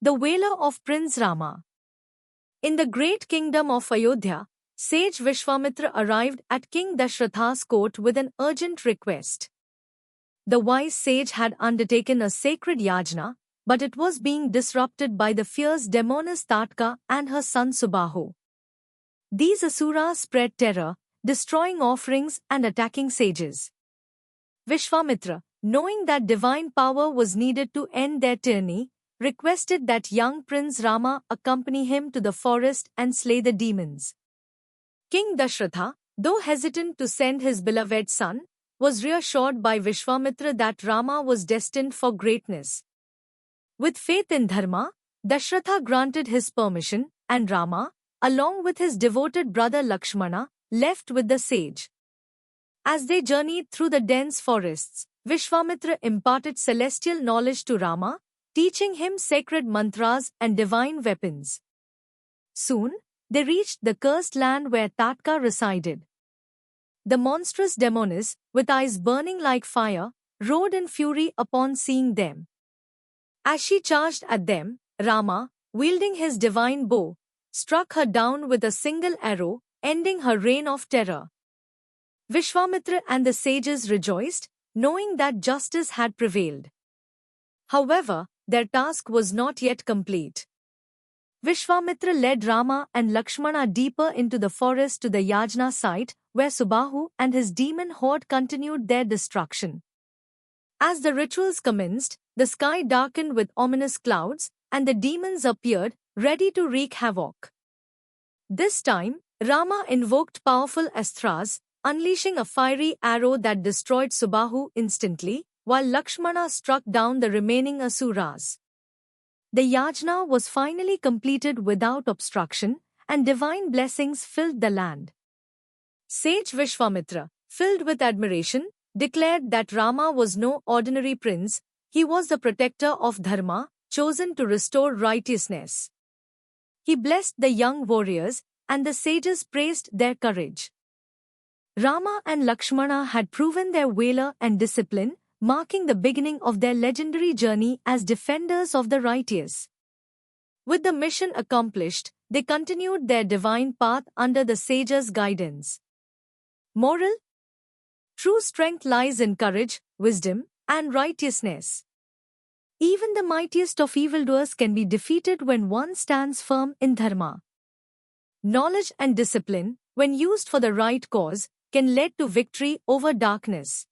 The Vailer of Prince Rama. In the great kingdom of Ayodhya, sage Vishwamitra arrived at King Dashratha's court with an urgent request. The wise sage had undertaken a sacred yajna, but it was being disrupted by the fierce demoness Tatka and her son Subahu. These asuras spread terror, destroying offerings and attacking sages. Vishwamitra, knowing that divine power was needed to end their tyranny, requested that young Prince Rama accompany him to the forest and slay the demons. King Dashratha, though hesitant to send his beloved son, was reassured by Vishwamitra that Rama was destined for greatness. With faith in Dharma, Dashratha granted his permission, and Rama, along with his devoted brother Lakshmana, left with the sage. As they journeyed through the dense forests, Vishwamitra imparted celestial knowledge to Rama, teaching him sacred mantras and divine weapons. Soon, they reached the cursed land where Tatka resided. The monstrous demoness, with eyes burning like fire, roared in fury upon seeing them. As she charged at them, Rama, wielding his divine bow, struck her down with a single arrow, ending her reign of terror. Vishwamitra and the sages rejoiced, knowing that justice had prevailed. However, their task was not yet complete. Vishwamitra led Rama and Lakshmana deeper into the forest to the Yajna site, where Subahu and his demon horde continued their destruction. As the rituals commenced, the sky darkened with ominous clouds, and the demons appeared, ready to wreak havoc. This time, Rama invoked powerful astras, unleashing a fiery arrow that destroyed Subahu instantly, while Lakshmana struck down the remaining asuras. The yajna was finally completed without obstruction, and divine blessings filled the land. Sage Vishwamitra, filled with admiration, declared that Rama was no ordinary prince, he was the protector of Dharma, chosen to restore righteousness. He blessed the young warriors, and the sages praised their courage. Rama and Lakshmana had proven their valor and discipline, marking the beginning of their legendary journey as defenders of the righteous. With the mission accomplished, they continued their divine path under the sages' guidance. Moral: true strength lies in courage, wisdom, and righteousness. Even the mightiest of evildoers can be defeated when one stands firm in dharma. Knowledge and discipline, when used for the right cause, can lead to victory over darkness.